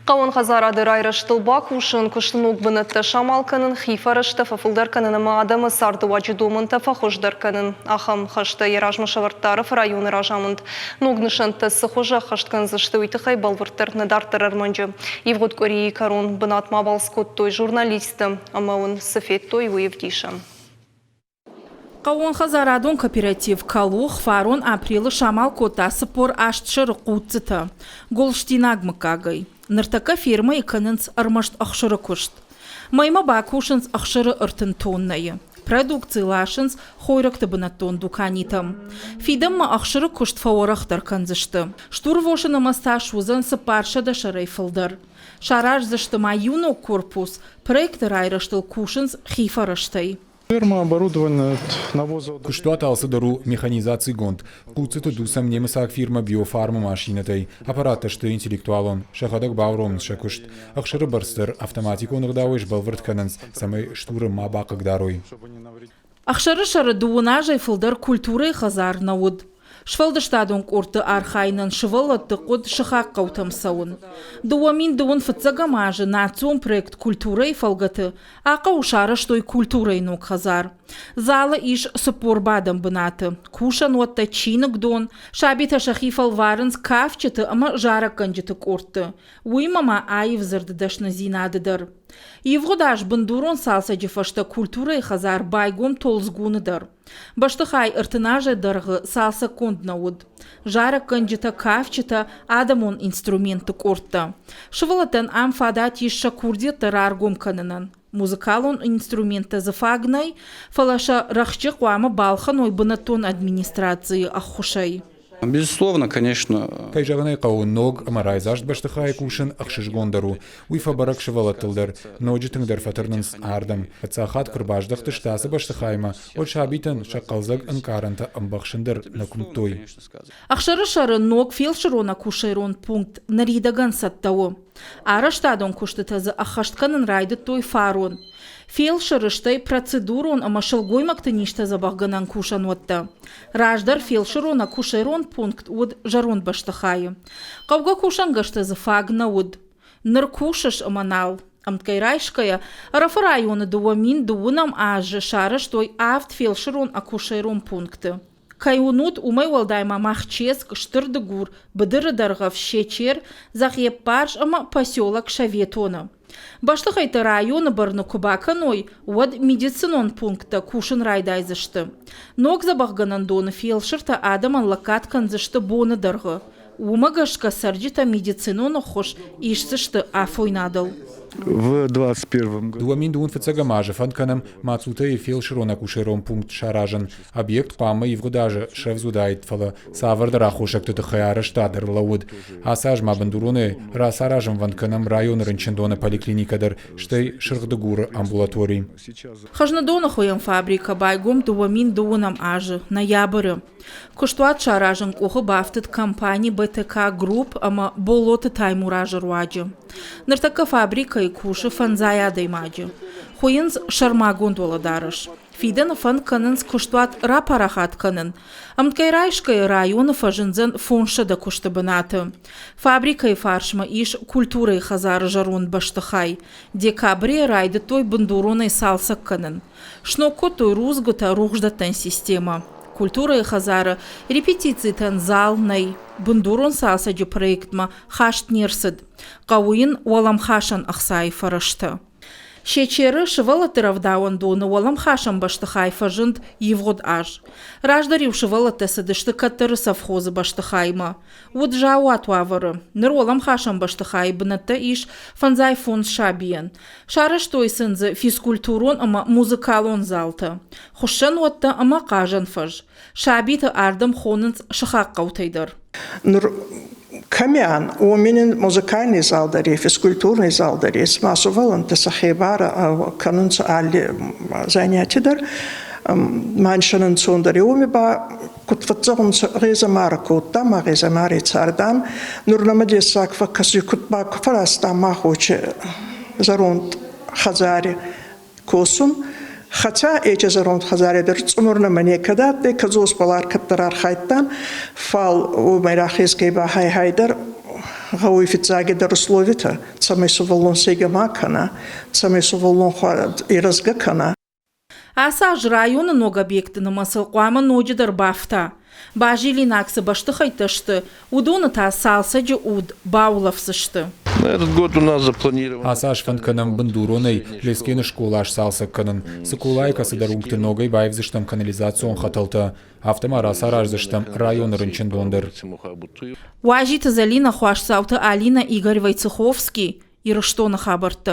Қауын қазарадыр айрыштылба кушын күштін ұғбынытты шамалканын хифарышты фафылдар канынымы адамы сарды ваджидумын тафахождар канын. Ахам хашты еражмышаварттары районы ражамынд. Нугнышынты сыхожа хаштkanzышты уйтықай балвырттыр надартыр арманжы. Евгод Кореи Карун бынатма балскоттой журналисты, амаун сафеттой уевдишам. Қауын Хазарадон кооператив Калух фарон апрелы шамал котасы пор аштшыр қуытцыты. Голштинагмы кагай. Ныртака фирма екінінс армашт ақшыры күшт. Майма бакушынс ақшыры ұртын тоннайы. Продукции лашынс хойракты бынаттон дуканитам. Фидамма ақшыры күшт фаорақтар канзышты. Штур вошынымы сташузын сыпаршада шарайфылдар. Шараж зышты маюну корпус, проектор айрыштыл кушынс хифарыштай. Ферма оборудована навозом. Куштуат алсыдару механизации гонт. Куцыты дусам немысак фирма биофарма машинатай. Аппарата что интеллектуалон. Шахадак бауром шакушт. Ахшыры барстыр автоматик онырдауыш балвырт кананс. Самай штуры мабакак дарой. Ахшыры шары дуынажай фылдар культурай хазар науд. Швалдыштадон корты архайнан швалатты код шахак каутамсауын. Дуамин дуын фыцагамажы национ проект культурай фалгаты, ақа ушары штой культурай нок хазар. Залы иш супорбадам бынаты. Кушан отта чинык дон, шабита шахифал варынс кафчыты ама жара канжыты корты. Уймама айв зырдыдашны зинадыдар. Евгодаш бандурон салса жифашта культурай хазар байгом толзгуныдар. Баштыхай ыртынажы дырғы салса конднауд. Жара канжыта кафчыта адамон инструменты кортта. Шывалатан амфада тишша курди тараргом канынан. Музыкалон инструменты зафагнай, фалаша рахчык вама балхан ойбынатон администрации ахушай. Безусловно, конечно. Кайжағынай қауын ног амарайзашт баштыхай кушын ақшыш гондару. Уйфа барак шывалатылдар, ноджитыңдар фатырнынс ардам. Атсахат кырбаждық тыштасы баштыхайма, от шабитын шақалзаг анкаранта амбақшындар накумтой. Ақшары шары ног фелшырона кушайрон пункт наридаган саттауы. Араштадон куштытазы ахаштканын райды той фарон. Фелшырыштай процедурон амашылгоймакты ништа забағганан кушан отта. Раждар фелшырона кушайрон пункт уд жарон баштахайы. Қавға кушан гаштазы фагна уд. Ныр кушаш аманал. Амткайрайшкая арафы районы дуамин дуынам ажы шарыш той авт фелшырон акушайрон пункты. Кайунут умай валдайма махческ штырды гур, быдыры дарғав шечер, захеп парш ама поселок шаветона. Баштыхайты районы барны кубаканой, уад медицинон пункта кушын райдайзышты. Ног забағганан доны фелшырта адаман лакатканзышты боны дарғы. Умагашка сарджита медициноны хош ишсышты афойнадал. В 21 году. Дуамин дуун фыцагамажы фанканам мацута и фелширона кушером пункт шаражан. Объект пама и вгодажы шевзудайт фала савардар ахушак тутахаяра штадыр лауд. Асаж мабандуруны расаражам ванканам район рынчендона поликлиникадар штай шыргдыгуры амбулаторий. Хажнадона хоям фабрика байгом дуамин дуунам ажы, ноябры. Куштуат шаражан кухы бафтыт компании БТК Групп ама болоты таймуражы руаджы. Ныртака фабрика и кушы фанзая даймаджы. Хуинз шарма гондола дарыш. Фиден фан канынс куштуат рапарахат канын. Амткайрайшкай районы фажынзен фонша да кушты бынаты. Фабрика и фаршма иш культуры хазары жарун баштыхай. Декабре райды той бандуруной салсак канын. Шноко той рузгута рухждатан система. Культура и хазары репетиции тан залнай. Бандурон салсаджы проектма хашт нерсыд. Қауын уалам хашан ақсай фарышты. Шечері шывалатырав дауан доны уалам хашан баштыхай фажынд евгод аж. Раждарив шывалаты садышты каттыры совхозы баштыхайма. Вот жау атуавары. Ныр уалам хашан баштыхай бынатты иш фанзай фонд шабиен. Шарыш той сынзы физкультурон ама музыкалон залты. Хушан уатты ама кажан фаж. Шабиты ардым хонынц шахақ қаутайдар. Камян, у меня музыкальный зал даре, физкультурный зал даре, смасывал ты сахибара, канунца али занятия дар, маншанын сондаре умеба, кутфатзон реза марку, там реза мари цардан, нурнамаде саква каси кутба кфараста махуче зарунд хазари косун. Хотя эти зарунд хазари дар цумурна мне когда-то казус балар каттарар хайттан фал у майрахизгей ба хай хайдар гауи фицаги дарусловита, цамай сувалон сегамакана, цамай сувалон иразгакана. Асаж районы ног объектыны масыл қуамы ноджидар бафта. Бажили наксы башты хайтышты, удоны та салсаджы уд баулавсышты. На этот год у нас запланировано. Асаш фанканам бандуроной лескені школаш салса канын. Сыкулай касыдарумты ногай байвзыштам канализацион хаталта. Автомара саражзыштам район рынчын дондыр. Важиты залина хуаш сауты Алина Игорь Войцеховский и Рыштона хабарты.